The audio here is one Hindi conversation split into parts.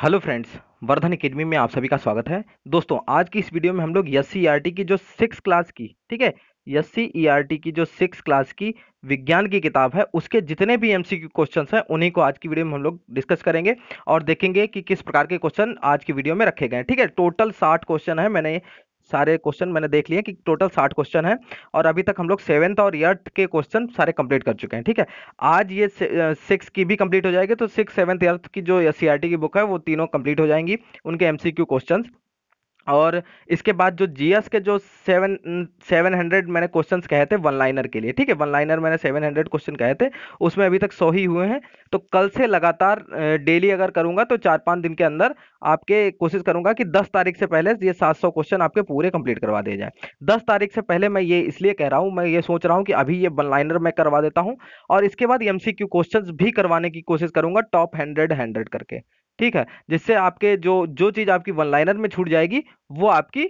हेलो फ्रेंड्स, वर्धन एकेडमी में आप सभी का स्वागत है। दोस्तों, आज की इस वीडियो में हम लोग एससीईआरटी की जो 6 क्लास की, ठीक है, एससीईआरटी की जो 6 क्लास की विज्ञान की किताब है उसके जितने भी एमसीक्यू क्वेश्चंस हैं उन्हीं को आज की वीडियो में हम लोग डिस्कस करेंगे और देखेंगे कि किस प्रकार के क्वेश्चन आज की वीडियो में रखे गए हैं। ठीक है, टोटल 60 क्वेश्चन है। सारे क्वेश्चन मैंने देख लिए कि टोटल 60 क्वेश्चन है और अभी तक हम लोग 7th और 8th के क्वेश्चन सारे कंप्लीट कर चुके हैं। ठीक है, आज ये 6 की भी कंप्लीट हो जाएगी, तो 6, 7th, 8th की जो एससीईआरटी की बुक है वो तीनों कंप्लीट हो जाएंगी, उनके एमसीक्यू क्वेश्चंस। और इसके बाद जो जीएस के जो 700 मैंने क्वेश्चंस कहे थे वन लाइनर के लिए, ठीक है, वन लाइनर मैंने 700 क्वेश्चन कहे थे, उसमें अभी तक 100 ही हुए हैं। तो कल से लगातार डेली अगर करूंगा तो 4-5 दिन के अंदर आपके कोशिश करूंगा कि 10 तारीख से पहले ये 700 क्वेश्चन आपके पूरे कंप्लीट करवा दिए जाए। 10 तारीख से पहले मैं ये इसलिए कह रहा हूँ, मैं ये सोच रहा हूँ कि अभी ये वन लाइनर मैं करवा देता हूँ और इसके बाद एमसीक्यू क्वेश्चंस भी करवाने की कोशिश करूंगा, टॉप 100 करके। ठीक है, जिससे आपके जो जो चीज आपकी वन लाइनर में छूट जाएगी वो आपकी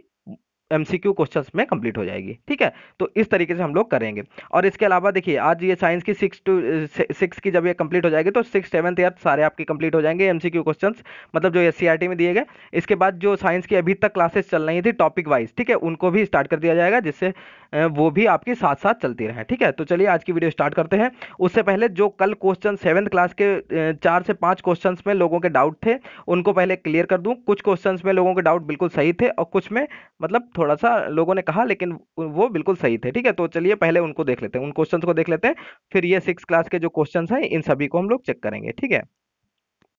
एमसीक्यू क्वेश्चंस में कंप्लीट हो जाएगी। ठीक है, तो इस तरीके से हम लोग करेंगे। और इसके अलावा देखिए, आज ये साइंस की 6 की जब ये कंप्लीट हो जाएगी तो 6, 7th, 8th सारे आपके कंप्लीट हो जाएंगे एमसीक्यू क्वेश्चंस, मतलब जो एससीईआरटी में दिए गए। इसके बाद जो साइंस की अभी तक क्लासेस चल रही थी टॉपिक वाइज, ठीक है, उनको भी स्टार्ट कर दिया जाएगा, जिससे वो भी आपके साथ साथ चलती रहे। ठीक है, तो चलिए आज की वीडियो स्टार्ट करते हैं। उससे पहले जो कल क्वेश्चन 7th क्लास के 4 से 5 क्वेश्चंस में लोगों के डाउट थे उनको पहले क्लियर कर दूं। कुछ क्वेश्चंस में लोगों के डाउट बिल्कुल सही थे और कुछ में मतलब थोड़ा सा लोगों ने कहा लेकिन वो बिल्कुल सही थे। ठीक है, तो चलिए पहले उनको देख लेते हैं, उन क्वेश्चंस को देख लेते हैं, फिर ये 6 क्लास के जो क्वेश्चंस हैं इन सभी को हम लोग चेक करेंगे। ठीक है,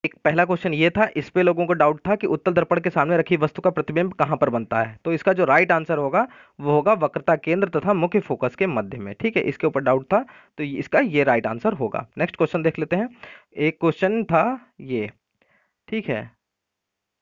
एक पहला क्वेश्चन ये था, इस पे लोगों को डाउट था कि उत्तल दर्पण के सामने रखी वस्तु का प्रतिबिंब कहां पर बनता है। तो इसका जो राइट आंसर होगा वो होगा वक्रता केंद्र तथा मुख्य फोकस के मध्य में। ठीक है, इसके ऊपर डाउट था तो इसका ये राइट आंसर होगा। नेक्स्ट क्वेश्चन देख लेते हैं। एक क्वेश्चन था ये, ठीक है,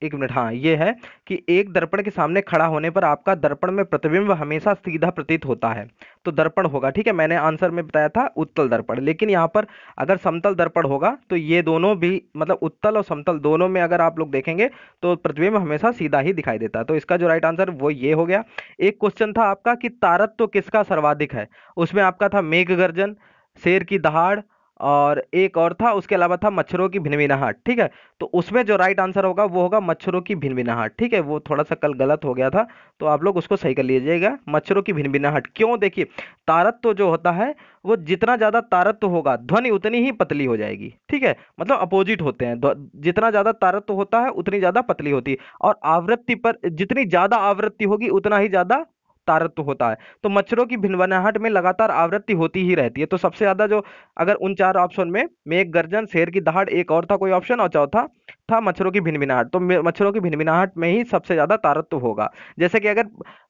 एक मिनट, हाँ, ये है कि एक दर्पण के सामने खड़ा होने पर आपका दर्पण में प्रतिबिंब हमेशा सीधा प्रतीत होता है। तो दर्पण होगा, ठीक है, मैंने आंसर में बताया था उत्तल दर्पण, लेकिन यहाँ पर अगर समतल दर्पण होगा तो ये दोनों भी मतलब उत्तल और समतल दोनों में अगर आप लोग देखेंगे तो प्रतिबिंब हमेशा सीधा ही दिखाई देता है। तो इसका जो राइट आंसर वो ये हो गया। एक क्वेश्चन था आपका कि तारतत्व किसका सर्वाधिक है। उसमें आपका था मेघ गर्जन, शेर की दहाड़ और एक और था, उसके अलावा था मच्छरों की भिनभिनाहट। ठीक है, तो उसमें जो राइट आंसर होगा वो होगा मच्छरों की भिनभिनाहट। ठीक है, वो थोड़ा सा कल गलत हो गया था तो आप लोग उसको सही कर लीजिएगा, मच्छरों की भिनभिनाहट। क्यों, देखिए, तारत्व जो होता है वो जितना ज्यादा तारत्व होगा ध्वनि उतनी ही पतली हो जाएगी। ठीक है, मतलब अपोजिट होते हैं, जितना ज्यादा तारत्व होता है उतनी ज्यादा पतली होती है, और आवृत्ति पर जितनी ज्यादा आवृत्ति होगी उतना ही ज्यादा तारत्व होता है। तो मच्छरों की भिनभिनाहट में लगातार आवृत्ति होती ही रहती है। तो सबसे ज्यादा जो, अगर उन 4 ऑप्शन में मेघ गर्जन, शेर की दहाड़, एक और था कोई ऑप्शन, और चौथा था मच्छरों की भिनभिनाहट, तो मच्छरों की भिनभिनाहट में ही सबसे ज्यादा तारत्व होगा। जैसे कि अगर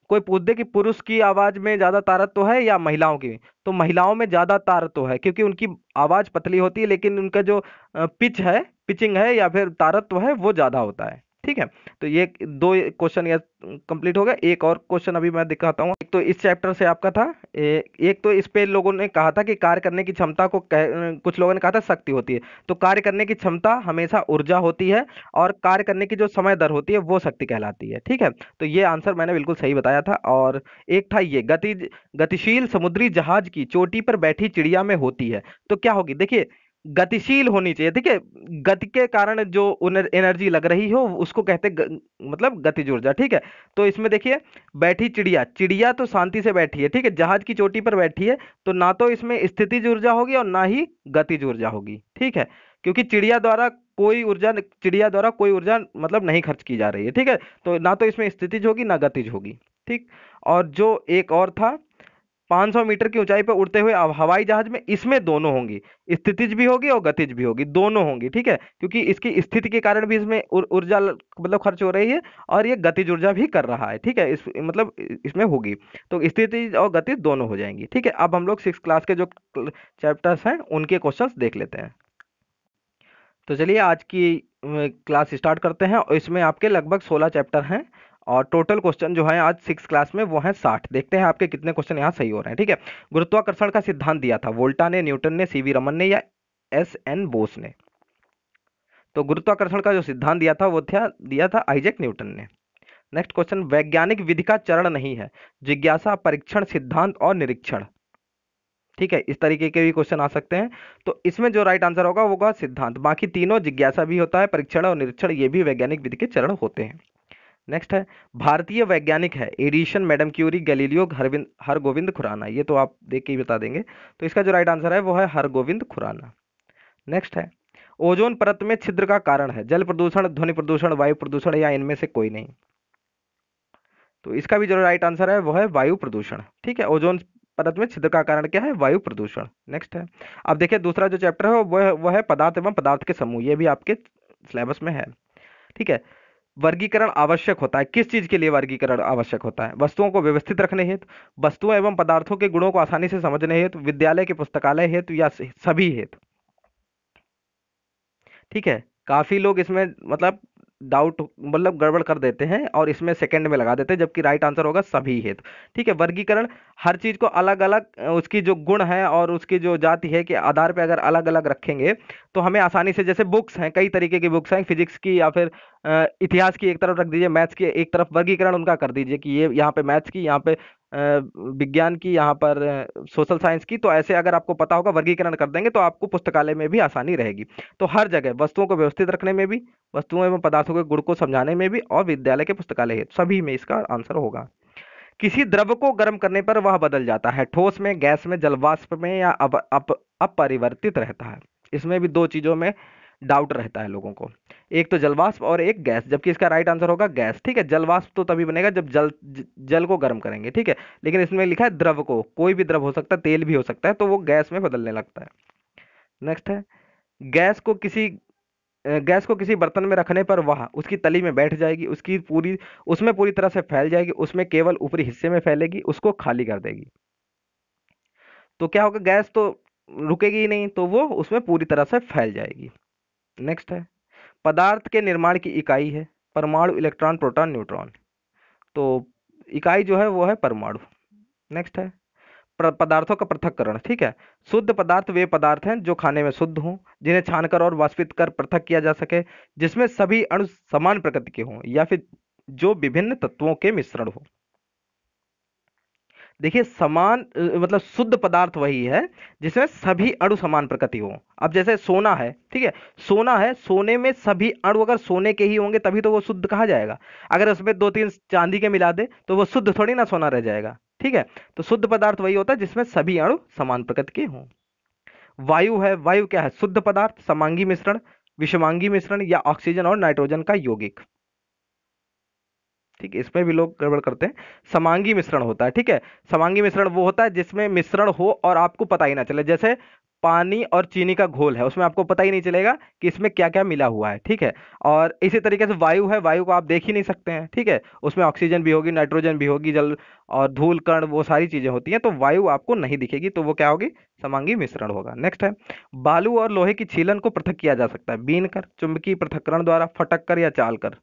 कोई पूछ दे कि पुरुष की आवाज में ज्यादा तारत्व है या महिलाओं की, तो महिलाओं में ज्यादा तारत्व है क्योंकि उनकी आवाज पतली होती है, लेकिन उनका जो पिचिंग है या फिर तारत्व है वो ज्यादा होता है। ठीक है, तो ये 2 क्वेश्चन ये कंप्लीट हो गया। एक और क्वेश्चन अभी मैं दिखाता हूँ। एक तो इस चैप्टर से आपका था, एक तो इस पे लोगों ने कहा था कि कार्य करने की क्षमता को कुछ लोगों ने कहा था शक्ति होती है। तो कार्य करने की क्षमता हमेशा ऊर्जा होती है और कार्य करने की जो समय दर होती है वो शक्ति कहलाती है। ठीक है, तो ये आंसर मैंने बिल्कुल सही बताया था। और एक था ये, गतिशील समुद्री जहाज की चोटी पर बैठी चिड़िया में होती है। तो क्या होगी, देखिए, गतिशील होनी चाहिए। ठीक है, गति के कारण जो एनर्जी लग रही हो उसको कहते हैं मतलब गतिज ऊर्जा। ठीक है, तो इसमें देखिए, बैठी चिड़िया, चिड़िया तो शांति से बैठी है, ठीक है, जहाज की चोटी पर बैठी है, तो ना तो इसमें स्थितिज ऊर्जा होगी और ना ही गतिज ऊर्जा होगी। ठीक है, क्योंकि चिड़िया द्वारा कोई ऊर्जा मतलब नहीं खर्च की जा रही है। ठीक है, तो ना तो इसमें स्थितिज होगी ना गतिज होगी। ठीक, और जो एक और था, 500 मीटर की ऊंचाई पर उड़ते हुए हवाई जहाज में, इसमें दोनों होंगी, स्थितिज भी होगी और गतिज भी होगी, दोनों होंगी। ठीक है, क्योंकि इसकी स्थिति के कारण भी इसमें ऊर्जा मतलब खर्च हो रही है और ये गतिज ऊर्जा भी कर रहा है। ठीक है, इस मतलब इसमें होगी, तो स्थितिज और गतिज दोनों हो जाएंगी। ठीक है, अब हम लोग 6 क्लास के जो चैप्टर्स हैं उनके क्वेश्चंस देख लेते हैं। तो चलिए आज की क्लास स्टार्ट करते हैं, और इसमें आपके लगभग 16 चैप्टर हैं और टोटल क्वेश्चन जो है आज 6 क्लास में वो हैं 60। देखते हैं आपके कितने क्वेश्चन यहाँ सही हो रहे हैं। ठीक है, गुरुत्वाकर्षण का सिद्धांत दिया था वोल्टा ने, न्यूटन ने, सीवी रमन ने या एस.एन. बोस ने। तो गुरुत्वाकर्षण का जो सिद्धांत दिया था आइजैक न्यूटन ने। नेक्स्ट क्वेश्चन, वैज्ञानिक विधि का चरण नहीं है, जिज्ञासा, परीक्षण, सिद्धांत और निरीक्षण। ठीक है, इस तरीके के भी क्वेश्चन आ सकते हैं। तो इसमें जो राइट आंसर होगा वो होगा सिद्धांत। बाकी तीनों, जिज्ञासा भी होता है, परीक्षण और निरीक्षण, ये भी वैज्ञानिक विधि के चरण होते हैं। नेक्स्ट है, भारतीय वैज्ञानिक है Edison, madam Curie, Galileo, Hargobind Khorana. ये तो आप देख के ही बता देंगे। तो इसका जो राइट आंसर है वो है हरगोविंद खुराना। नेक्स्ट है, ओजोन परत में छिद्र का कारण है जल प्रदूषण, ध्वनि प्रदूषण, वायु प्रदूषण या इनमें से कोई नहीं। तो इसका भी जो राइट आंसर है वो है वायु प्रदूषण। ठीक है, ओजोन परत में छिद्र का कारण क्या है? वायु प्रदूषण। नेक्स्ट है, अब देखिए दूसरा जो चैप्टर है वो है पदार्थ एवं पदार्थ के समूह। ये भी आपके सिलेबस में है। ठीक है, वर्गीकरण आवश्यक होता है, किस चीज के लिए वर्गीकरण आवश्यक होता है? वस्तुओं को व्यवस्थित रखने हेतु, वस्तुओं एवं पदार्थों के गुणों को आसानी से समझने हेतु, विद्यालय के पुस्तकालय हेतु, या सभी हेतु। ठीक है, काफी लोग इसमें मतलब डाउट मतलब गड़बड़ कर देते हैं और इसमें सेकंड में लगा देते हैं, जबकि राइट आंसर होगा सभी हेतु। ठीक है, वर्गीकरण हर चीज को अलग अलग उसकी जो गुण है और उसकी जो जाति है के आधार पे अगर अलग अलग रखेंगे तो हमें आसानी से, जैसे बुक्स हैं, कई तरीके की बुक्स हैं, फिजिक्स की या फिर इतिहास की एक तरफ रख दीजिए, मैथ्स की एक तरफ, वर्गीकरण उनका कर दीजिए कि ये यहाँ पे मैथ्स की, यहाँ पे विज्ञान की, यहाँ पर सोशल साइंस की। तो ऐसे अगर आपको पता होगा वर्गीकरण कर देंगे तो आपको पुस्तकालय में भी आसानी रहेगी। तो हर जगह वस्तुओं को व्यवस्थित रखने में भी, वस्तुओं एवं पदार्थों के गुण को समझाने में भी, और विद्यालय के पुस्तकालय है, सभी में इसका आंसर होगा। किसी द्रव को गर्म करने पर वह बदल जाता है, ठोस में, गैस में, जलवाष्प में, या अपरिवर्तित रहता है। इसमें भी दो चीजों में डाउट रहता है लोगों को, एक तो जलवाष्प और एक गैस, जबकि इसका राइट आंसर होगा गैस। ठीक है, जलवाष्प तो तभी बनेगा जब जल को गर्म करेंगे। ठीक है, लेकिन इसमें लिखा है द्रव को, कोई भी द्रव हो सकता है, तेल भी हो सकता है, तो वो गैस में बदलने लगता है। नेक्स्ट है, गैस को किसी गैस को किसी बर्तन में रखने पर वह उसकी तली में बैठ जाएगी, उसकी पूरी उसमें पूरी तरह से फैल जाएगी, उसमें केवल ऊपरी हिस्से में फैलेगी, उसको खाली कर देगी। तो क्या होगा? गैस तो रुकेगी ही नहीं, तो वो उसमें पूरी तरह से फैल जाएगी। नेक्स्ट है, पदार्थ के निर्माण की इकाई है परमाणु, इलेक्ट्रॉन, प्रोटॉन, न्यूट्रॉन। तो इकाई जो है वो है परमाणु। नेक्स्ट है, पदार्थों का पृथक्करण। ठीक है, शुद्ध पदार्थ वे पदार्थ हैं जो खाने में शुद्ध हों, जिन्हें छानकर और वाष्पित कर पृथक किया जा सके, जिसमें सभी अणु समान प्रकृति के हों, या फिर जो विभिन्न तत्वों के मिश्रण हो। देखिए समान मतलब शुद्ध पदार्थ वही है जिसमें सभी अणु समान प्रकृति हो। अब जैसे सोना है, ठीक है, सोना है, सोने में सभी अणु अगर सोने के ही होंगे तभी तो वो शुद्ध कहा जाएगा। अगर उसमें दो तीन चांदी के मिला दे तो वो शुद्ध थोड़ी ना सोना रह जाएगा। ठीक है, तो शुद्ध पदार्थ वही होता है जिसमें सभी अणु समान प्रकृति के हों। वायु है, वायु क्या है? शुद्ध पदार्थ, समांगी मिश्रण, विषमांगी मिश्रण, या ऑक्सीजन और नाइट्रोजन का यौगिक। ठीक है, इसमें भी लोग गड़बड़ करते हैं। समांगी मिश्रण होता है। ठीक है, समांगी मिश्रण वो होता है जिसमें मिश्रण हो और आपको पता ही ना चले, जैसे पानी और चीनी का घोल है, उसमें आपको पता ही नहीं चलेगा कि इसमें क्या क्या मिला हुआ है। ठीक है, और इसी तरीके से वायु है, वायु को आप देख ही नहीं सकते हैं। ठीक है, उसमें ऑक्सीजन भी होगी, नाइट्रोजन भी होगी, जल और धूल कण, वो सारी चीजें होती हैं, तो वायु आपको नहीं दिखेगी, तो वो क्या होगी? समांगी मिश्रण होगा। नेक्स्ट है, बालू और लोहे की छीलन को पृथक किया जा सकता है, बीन कर, चुंबकीय पृथक्करण द्वारा, फटक कर, या चाल कर।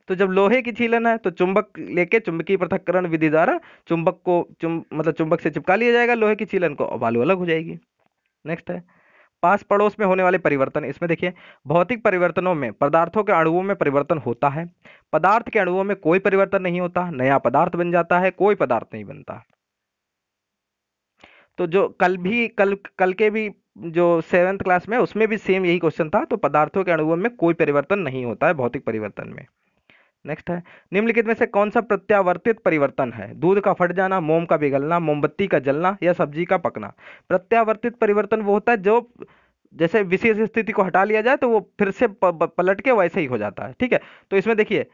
तो जब लोहे की छीलन है तो चुंबक लेके चुंबकीय पृथक्करण विधि द्वारा चुंबक को मतलब चुंबक से चिपका लिया जाएगा लोहे की छीलन को, और बालू अलग हो जाएगी। नेक्स्ट है, पास पड़ोस में होने वाले परिवर्तन। इसमें देखिए, भौतिक परिवर्तनों में पदार्थों के अणुओं में परिवर्तन होता है, पदार्थ के अणुओं में कोई परिवर्तन नहीं होता, नया पदार्थ बन जाता है, कोई पदार्थ नहीं बनता। तो जो कल कल के भी जो सेवेंथ क्लास में उसमें भी सेम यही क्वेश्चन था। तो पदार्थों के अणुओं में कोई परिवर्तन नहीं होता है भौतिक परिवर्तन में। नेक्स्ट है, निम्नलिखित में से कौन सा प्रत्यावर्तित परिवर्तन है? दूध का फट जाना, मोम का पिघलना, मोमबत्ती का जलना, या सब्जी का पकना। प्रत्यावर्तित परिवर्तन वो होता है जो जैसे विशेष स्थिति को हटा लिया जाए तो वो फिर से पलट के वैसे ही हो जाता है। ठीक है, तो इसमें देखिए,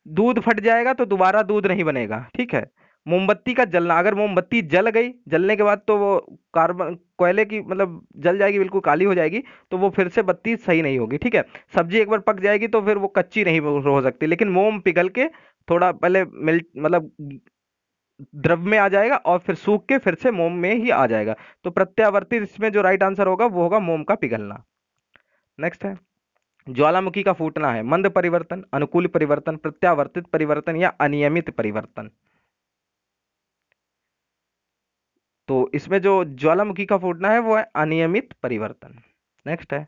दूध फट जाएगा तो दोबारा दूध नहीं बनेगा। ठीक है, मोमबत्ती का जलना, अगर मोमबत्ती जल गई, जलने के बाद तो वो कार्बन कोयले की मतलब जल जाएगी, बिल्कुल काली हो जाएगी, तो वो फिर से बत्ती सही नहीं होगी। ठीक है, सब्जी एक बार पक जाएगी तो फिर वो कच्ची नहीं हो सकती, लेकिन मोम पिघल के थोड़ा पहले मिल मतलब द्रव में आ जाएगा और फिर सूख के फिर से मोम में ही आ जाएगा। तो प्रत्यावर्तित इसमें जो राइट आंसर होगा वो होगा मोम का पिघलना। नेक्स्ट है, ज्वालामुखी का फूटना है मंद परिवर्तन, अनुकूल परिवर्तन, प्रत्यावर्तित परिवर्तन, या अनियमित परिवर्तन। तो इसमें जो ज्वालामुखी का फूटना है वो है अनियमित परिवर्तन। नेक्स्ट है,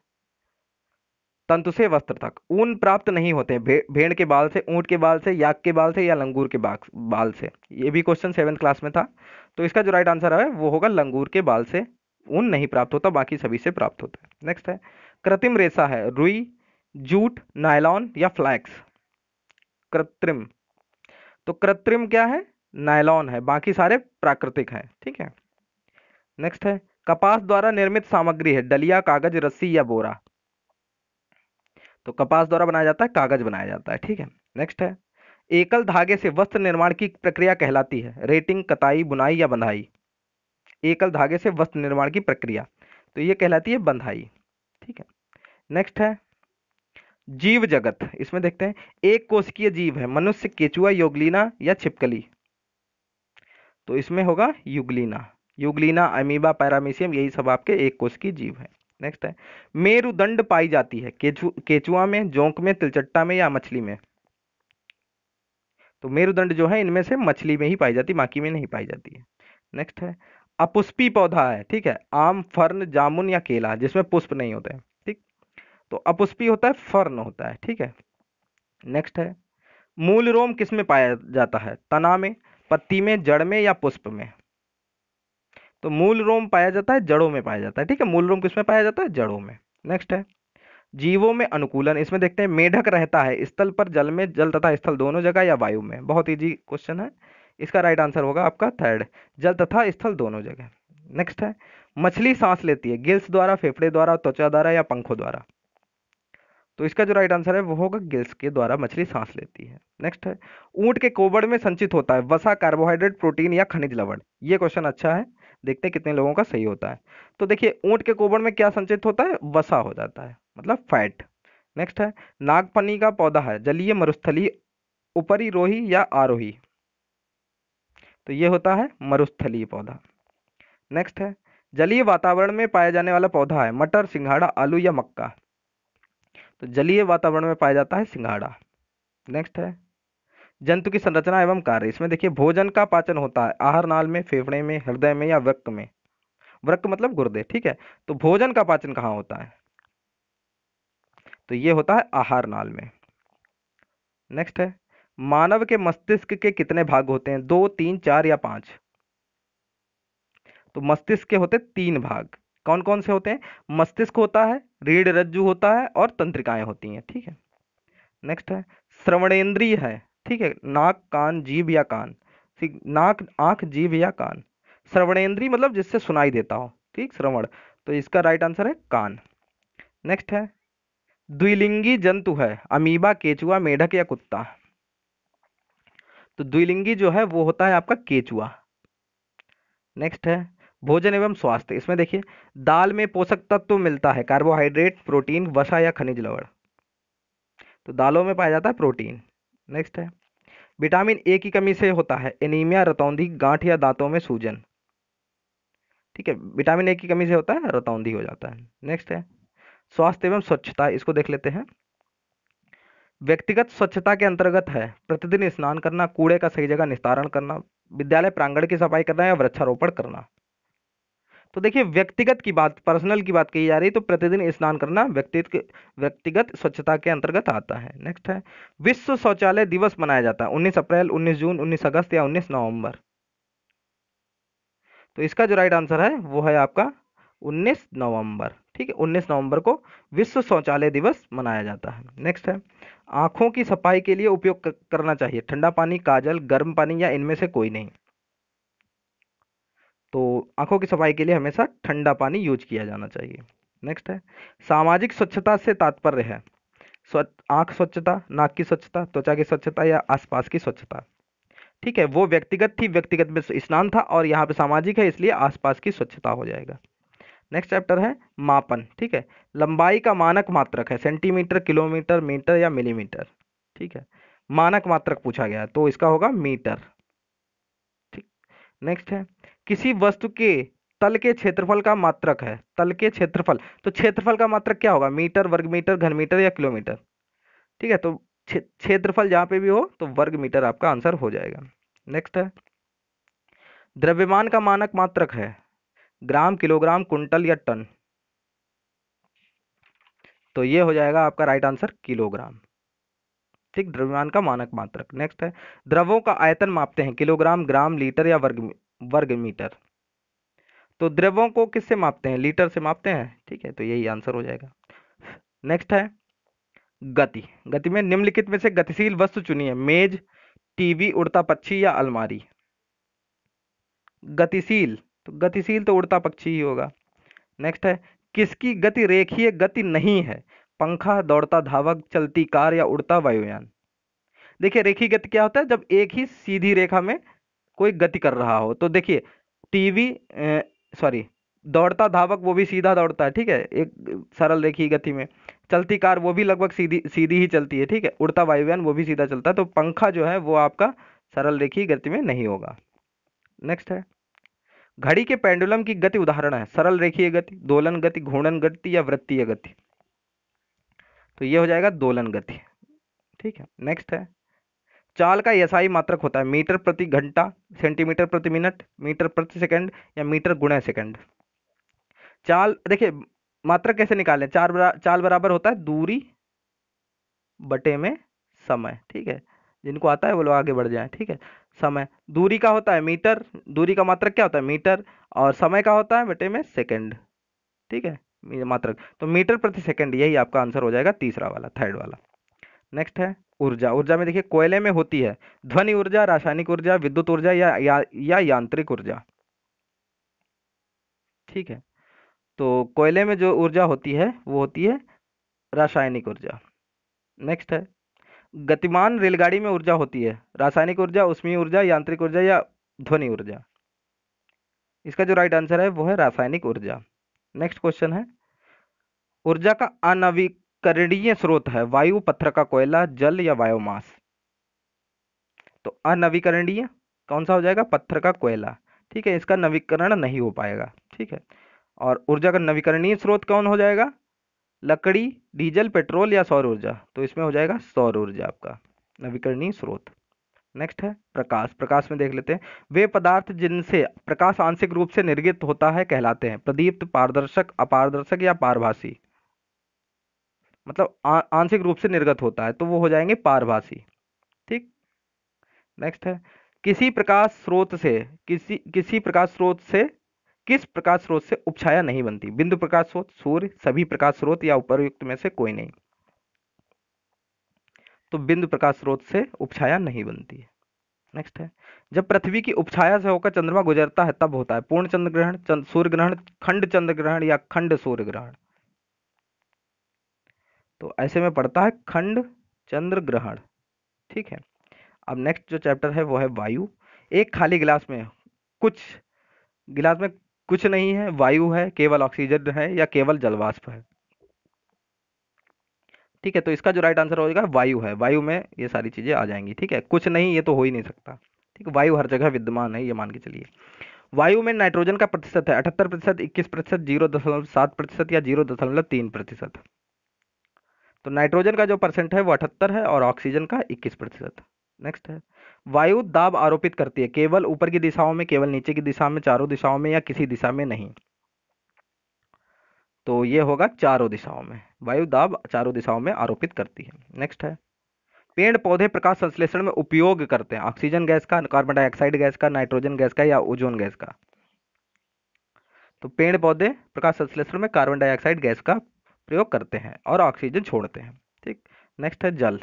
तंतु से वस्त्र तक ऊन प्राप्त नहीं होते। भेड़ के बाल से, ऊंट के बाल से, याक के बाल से, या लंगूर के बाल से। ये भी क्वेश्चन 7th क्लास में था। तो इसका जो राइट आंसर है वो होगा लंगूर के बाल से ऊन नहीं प्राप्त होता, बाकी सभी से प्राप्त होता है। नेक्स्ट है, कृत्रिम रेशा है रुई, जूट, नायलॉन या फ्लैक्स। कृत्रिम, तो कृत्रिम क्या है? नायलॉन है, बाकी सारे प्राकृतिक हैं। ठीक है। नेक्स्ट है, कपास द्वारा निर्मित सामग्री है डलिया, कागज, रस्सी या बोरा। तो कपास द्वारा बनाया जाता है, कागज बनाया जाता है। ठीक है। नेक्स्ट है, एकल धागे से वस्त्र निर्माण की प्रक्रिया कहलाती है रेटिंग, कताई, बुनाई या बंधाई। एकल धागे से वस्त्र निर्माण की प्रक्रिया, तो ये कहलाती है बंधाई। ठीक है। नेक्स्ट है, जीव जगत, इसमें देखते हैं एक कोशिकीय जीव है मनुष्य, केचुआ, युगलीना या छिपकली। तो इसमें होगा युगलीना। युगलीना, अमीबा, पैरामीशियम, यही सब आपके एक कोशिकीय जीव है। नेक्स्ट है, मेरुदंड पाई जाती है केचुआ में, जोंक में, तिलचट्टा में या मछली में। तो मेरुदंड जो है इनमें से मछली में ही पाई जाती है, बाकी में नहीं पाई जाती है। नेक्स्ट है, अपुष्पी पौधा है। ठीक है, आम, फर्न, जामुन या केला, जिसमें पुष्प नहीं होते हैं। ठीक, तो अपुष्पी होता है, फर्न होता है। ठीक है। नेक्स्ट है, मूल रोम किस में पाया जाता है? तना में, पत्ती में, जड़ में या पुष्प में। तो मूल रोम पाया जाता है जड़ों में पाया जाता है। ठीक है, मूल रोम किस में पाया जाता है? जड़ों में। नेक्स्ट है, जीवों में अनुकूलन, इसमें देखते हैं मेढक रहता है स्थल पर, जल में, जल तथा स्थल दोनों जगह या वायु में। बहुत इजी क्वेश्चन है, इसका राइट आंसर होगा आपका थर्ड, जल तथा स्थल दोनों जगह। नेक्स्ट है, मछली सांस लेती है गिल्स द्वारा, फेफड़े द्वारा, त्वचा द्वारा या पंखों द्वारा। तो इसका जो राइट आंसर है वो होगा गिल्स के द्वारा मछली सांस लेती है। नेक्स्ट है, ऊंट के कोबड़ में संचित होता है वसा, कार्बोहाइड्रेट, प्रोटीन या खनिज लवण। ये क्वेश्चन अच्छा है, देखते हैं कितने लोगों का सही होता है। तो देखिए ऊंट के कोबड़ में क्या संचित होता है? वसा हो जाता है, मतलब फैट। नेक्स्ट है, नागफनी का पौधा है जलीय, मरुस्थलीय, उपरिरोही या आरोही। तो ये होता है मरुस्थलीय पौधा। नेक्स्ट है, जलीय वातावरण में पाया जाने वाला पौधा है मटर, सिंघाड़ा, आलू या मक्का। तो जलीय वातावरण में पाया जाता है सिंघाड़ा। नेक्स्ट है, जंतु की संरचना एवं कार्य, इसमें देखिए भोजन का पाचन होता है आहार नाल में, फेफड़े में, हृदय में या वृक्क में। वृक्क मतलब गुर्दे। ठीक है, तो भोजन का पाचन कहाँ होता है? तो ये होता है आहार नाल में। नेक्स्ट है, मानव के मस्तिष्क के कितने भाग होते हैं? 2, 3, 4 या 5। तो मस्तिष्क के होते 3 भाग। कौन कौन से होते हैं? मस्तिष्क होता है, रीढ़ रज्जु होता है और तंत्रिकाएं होती हैं। ठीक है। नेक्स्ट है, श्रवणेंद्रिय है। ठीक है, नाक, कान, जीभ या कान। ठीक, नाक, आंख, जीभ या कान। श्रवणेंद्रिय मतलब जिससे सुनाई देता हो। ठीक, श्रवण, तो इसका राइट आंसर है कान। नेक्स्ट है, द्विलिंगी जंतु है अमीबा, केचुआ, मेढक या कुत्ता। तो द्विलिंगी जो है वो होता है आपका केचुआ। नेक्स्ट है, भोजन एवं स्वास्थ्य, इसमें देखिए दाल में पोषक तत्व मिलता है कार्बोहाइड्रेट, प्रोटीन, वसा या खनिज लवण। तो दालों में पाया जाता है प्रोटीन। नेक्स्ट है, विटामिन ए की कमी से होता है एनीमिया, रतौंधी, गांठ या दांतों में सूजन। ठीक है, विटामिन ए की कमी से होता है रतौंधी हो जाता है। नेक्स्ट है, स्वास्थ्य एवं स्वच्छता, इसको देख लेते हैं। व्यक्तिगत स्वच्छता के अंतर्गत है प्रतिदिन स्नान करना, कूड़े का सही जगह निस्तारण करना, विद्यालय प्रांगण की सफाई करना या वृक्षारोपण करना। तो देखिए व्यक्तिगत की बात, पर्सनल की बात कही जा रही है, तो प्रतिदिन स्नान करना व्यक्तिगत स्वच्छता के अंतर्गत आता है। नेक्स्ट है, विश्व शौचालय दिवस मनाया जाता है 19 अप्रैल, 19 जून, 19 अगस्त या 19 नवंबर। तो इसका जो राइट आंसर है वो है आपका 19 नवंबर। ठीक है, 19 नवंबर को विश्व शौचालय दिवस मनाया जाता है। नेक्स्ट है, आंखों की सफाई के लिए उपयोग करना चाहिए ठंडा पानी, काजल, गर्म पानी या इनमें से कोई नहीं। तो आंखों की सफाई के लिए हमेशा ठंडा पानी यूज किया जाना चाहिए। नेक्स्ट है, सामाजिक स्वच्छता से तात्पर्य है आंख स्वच्छता, नाक की स्वच्छता, त्वचा की स्वच्छता या आसपास की स्वच्छता। ठीक है, वो व्यक्तिगत थी, व्यक्तिगत में स्नान था, और यहाँ पे सामाजिक है इसलिए आसपास की स्वच्छता हो जाएगा। नेक्स्ट चैप्टर है मापन। ठीक है, लंबाई का मानक मात्रक है सेंटीमीटर, किलोमीटर, मीटर या मिलीमीटर। ठीक है, मानक मात्रक पूछा गया है तो इसका होगा मीटर। ठीक। नेक्स्ट है, किसी वस्तु के तल के क्षेत्रफल का मात्रक है तल के क्षेत्रफल, तो क्षेत्रफल का मात्रक क्या होगा? मीटर, वर्ग मीटर, घन मीटर या किलोमीटर। ठीक है, तो क्षेत्रफल जहां पे भी हो तो वर्ग मीटर आपका आंसर हो जाएगा। नेक्स्ट है, द्रव्यमान का मानक मात्रक है ग्राम, किलोग्राम, कुंटल या टन। तो ये हो जाएगा आपका राइट आंसर किलोग्राम। ठीक, द्रव्यमान का मानक मात्रक। नेक्स्ट है, द्रवों का आयतन मापते हैं किलोग्राम, ग्राम, लीटर या वर्ग मीटर। तो द्रवों को किससे मापते हैं? लीटर से मापते हैं। ठीक है, तो यही आंसर हो जाएगा। नेक्स्ट है गति। गति में निम्नलिखित में से गतिशील वस्तु चुनिए। मेज, टीवी, उड़ता पक्षी या अलमारी। गतिशील, तो गतिशील तो उड़ता पक्षी ही होगा। नेक्स्ट है, किसकी गति रेखीय गति नहीं है? पंखा, दौड़ता धावक, चलती कार या उड़ता वायुयान। देखिए रेखीय गति क्या होता है? जब एक ही सीधी रेखा में कोई गति कर रहा हो। तो देखिए टीवी, सॉरी, दौड़ता धावक वो भी सीधा दौड़ता है, ठीक है, एक सरल रेखीय गति में। चलती कार वो भी लगभग सीधी सीधी ही चलती है, ठीक है। उड़ता वायुयान वो भी सीधा चलता है। तो पंखा जो है वो आपका सरल रेखीय गति में नहीं होगा। नेक्स्ट है, घड़ी के पेंडुलम की गति उदाहरण है। सरल रेखीय गति, दोलन गति, घूर्णन गति या वृत्तीय गति। तो ये हो जाएगा दोलन गति। ठीक है। नेक्स्ट है, चाल का एसआई मात्रक होता है मीटर प्रति घंटा, सेंटीमीटर प्रति मिनट, मीटर प्रति सेकंड या मीटर गुणा सेकंड। चाल देखिए मात्रक कैसे निकालें? चाल बराबर होता है दूरी बटे में समय। ठीक है, जिनको आता है वो लोग आगे बढ़ जाएं। ठीक है, समय, दूरी का होता है मीटर, दूरी का मात्रक क्या होता है? मीटर, और समय का होता है बटे में सेकंड। ठीक है, ये मात्रक, तो मीटर प्रति सेकंड, यही आपका आंसर हो जाएगा तीसरा वाला, थर्ड वाला। नेक्स्ट है ऊर्जा। ऊर्जा में देखिए कोयले में होती है ध्वनि ऊर्जा, रासायनिक ऊर्जा, विद्युत ऊर्जा या यांत्रिक ऊर्जा। ठीक है, तो कोयले में जो ऊर्जा होती है वो होती है रासायनिक ऊर्जा। नेक्स्ट है, गतिमान रेलगाड़ी में ऊर्जा होती है रासायनिक ऊर्जा, ऊष्मीय ऊर्जा, यांत्रिक ऊर्जा या ध्वनि ऊर्जा। इसका जो राइट आंसर है वो है रासायनिक ऊर्जा। नेक्स्ट क्वेश्चन है, ऊर्जा का अनवीकरणीय स्रोत है वायु, पत्थर का कोयला, जल या बायोमास। तो अनवीकरणीय कौन सा हो जाएगा? पत्थर का कोयला। ठीक है, इसका नवीकरण नहीं हो पाएगा। ठीक है, और ऊर्जा का नवीकरणीय स्रोत कौन हो जाएगा? लकड़ी, डीजल, पेट्रोल या सौर ऊर्जा। तो इसमें हो जाएगा सौर ऊर्जा आपका नवीकरणीय स्रोत। नेक्स्ट है प्रकाश। प्रकाश में देख लेते हैं, वे पदार्थ जिनसे प्रकाश आंशिक रूप से निर्गत होता है कहलाते हैं प्रदीप्त, पारदर्शक, अपारदर्शक या पारभासी। मतलब आंशिक रूप से निर्गत होता है तो वो हो जाएंगे पारभासी। ठीक। नेक्स्ट है, किसी प्रकाश स्रोत से किसी प्रकाश स्रोत से किस प्रकाश स्रोत से उपछाया नहीं बनती? बिंदु प्रकाश स्रोत, सूर्य, सभी प्रकाश स्रोत या उपरयुक्त में से कोई नहीं। तो बिंदु प्रकाश स्रोत से उपछाया नहीं बनती है। नेक्स्ट है, जब पृथ्वी की उपछाया से होकर चंद्रमा गुजरता है तब होता है पूर्ण चंद्र ग्रहण, सूर्य ग्रहण, खंड चंद्र ग्रहण या खंड सूर्य ग्रहण। तो ऐसे में पड़ता है खंड चंद्र ग्रहण। ठीक है, अब नेक्स्ट जो चैप्टर है वो है वायु। एक खाली गिलास में कुछ गिलास में कुछ नहीं है, वायु है, केवल ऑक्सीजन है या केवल जलवाष्प है। ठीक है, तो इसका जो राइट आंसर होगा वायु है। वायु में ये सारी चीजें आ जाएंगी। ठीक है, कुछ नहीं ये तो हो ही नहीं सकता। ठीक है, वायु हर जगह विद्यमान है ये मान के चलिए। वायु में नाइट्रोजन का प्रतिशत है 78%, 21%, 0.7% या 0.3%। तो नाइट्रोजन का जो परसेंट है वो 78 है और ऑक्सीजन का 21%। नेक्स्ट है, वायु दाब आरोपित करती है केवल ऊपर की दिशाओं में, केवल नीचे की दिशा में, चारों दिशाओं में या किसी दिशा में नहीं। तो ये होगा चारों दिशाओं में, वायु दाब चारों दिशाओं में आरोपित करती है। नेक्स्ट है, पेड़ पौधे प्रकाश संश्लेषण में उपयोग करते हैं ऑक्सीजन गैस का, कार्बन डाइऑक्साइड गैस का, नाइट्रोजन गैस का या ओजोन गैस का। तो पेड़ पौधे प्रकाश संश्लेषण में कार्बन डाइऑक्साइड गैस का प्रयोग करते हैं और ऑक्सीजन छोड़ते हैं। ठीक। नेक्स्ट है जल।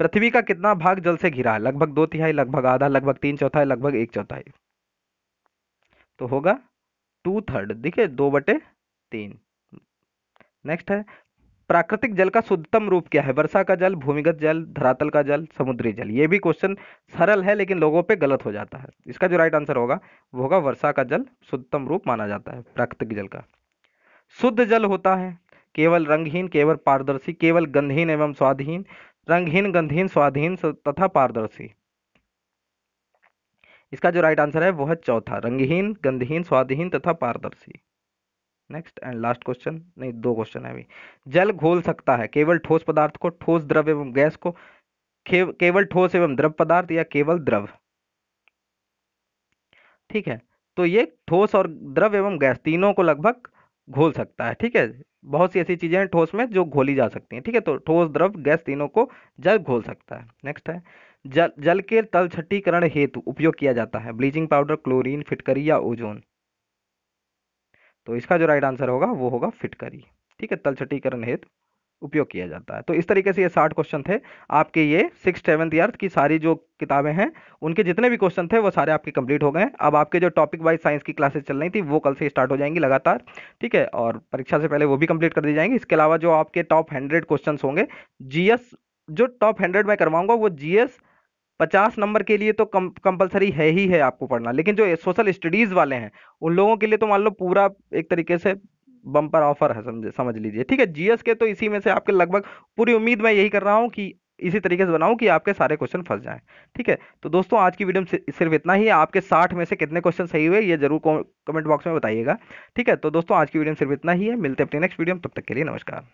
पृथ्वी का कितना भाग जल से घिरा है? लगभग 2/3, लगभग आधा, लगभग 3/4, लगभग 1/4। तो होगा 2/3। देखिए 2/3। नेक्स्ट है, प्राकृतिक जल का शुद्धतम रूप क्या है? वर्षा का जल, भूमिगत जल, धरातल का जल, समुद्री जल। ये भी क्वेश्चन सरल है लेकिन लोगों पे गलत हो जाता है। इसका जो राइट आंसर होगा वो होगा वर्षा का जल शुद्धतम रूप माना जाता है प्राकृतिक जल का। शुद्ध जल होता है केवल रंगहीन, केवल पारदर्शी, केवल गंधहीन एवं स्वादहीन, रंगहीन, गंधहीन, स्वादहीन तथा पारदर्शी। इसका जो राइट आंसर है वो है चौथा, रंगहीन, गंधहीन, स्वादहीन तथा पारदर्शी। नेक्स्ट एंड लास्ट क्वेश्चन, नहीं दो क्वेश्चन है अभी। जल घोल सकता है केवल ठोस पदार्थ को, ठोस द्रव एवं गैस को, केवल ठोस एवं द्रव पदार्थ या केवल द्रव। ठीक है, तो ये ठोस और द्रव एवं गैस तीनों को लगभग घोल सकता है। ठीक है, बहुत सी ऐसी चीजें हैं ठोस में जो घोली जा सकती हैं। ठीक है, तो ठोस, द्रव, गैस तीनों को जल घोल सकता है। नेक्स्ट है, जल जल के तल छट्टीकरण हेतु उपयोग किया जाता है ब्लीचिंग पाउडर, क्लोरीन, फिटकरी या ओजोन। तो इसका जो राइट आंसर होगा वो होगा फिटकरी। ठीक है, तल छट्टीकरण हेतु उपयोग किया जाता है। तो इस तरीके से ये 60 क्वेश्चन थे आपके, ये सिक्स सेवन्थ ईयर की सारी जो किताबें हैं उनके जितने भी क्वेश्चन थे वो सारे आपके कंप्लीट हो गए हैं। अब आपके जो टॉपिक वाइज साइंस की क्लासेस चल रही थी वो कल से स्टार्ट हो जाएंगी लगातार। ठीक है, और परीक्षा से पहले वो भी कंप्लीट कर दी जाएंगी। इसके अलावा जो आपके टॉप 100 क्वेश्चन होंगे जीएस, जो टॉप 100 मैं करवाऊंगा वो जीएस 50 नंबर के लिए तो कंपलसरी है ही है आपको पढ़ना, लेकिन जो सोशल स्टडीज वाले हैं उन लोगों के लिए तो मान लो पूरा एक तरीके से बम्पर ऑफर है, समझ समझ लीजिए। ठीक है, जीएस के तो इसी में से आपके लगभग पूरी उम्मीद मैं यही कर रहा हूँ कि इसी तरीके से बनाऊं कि आपके सारे क्वेश्चन फंस जाएं। ठीक है, तो दोस्तों आज की वीडियो में सिर्फ इतना ही है। आपके 60 में से कितने क्वेश्चन सही हुए ये जरूर कमेंट बॉक्स में बताइएगा। ठीक है, तो दोस्तों आज की वीडियो में सिर्फ इतना ही है। मिलते हैं अपनी नेक्स्ट वीडियो में, तब तक के लिए नमस्कार।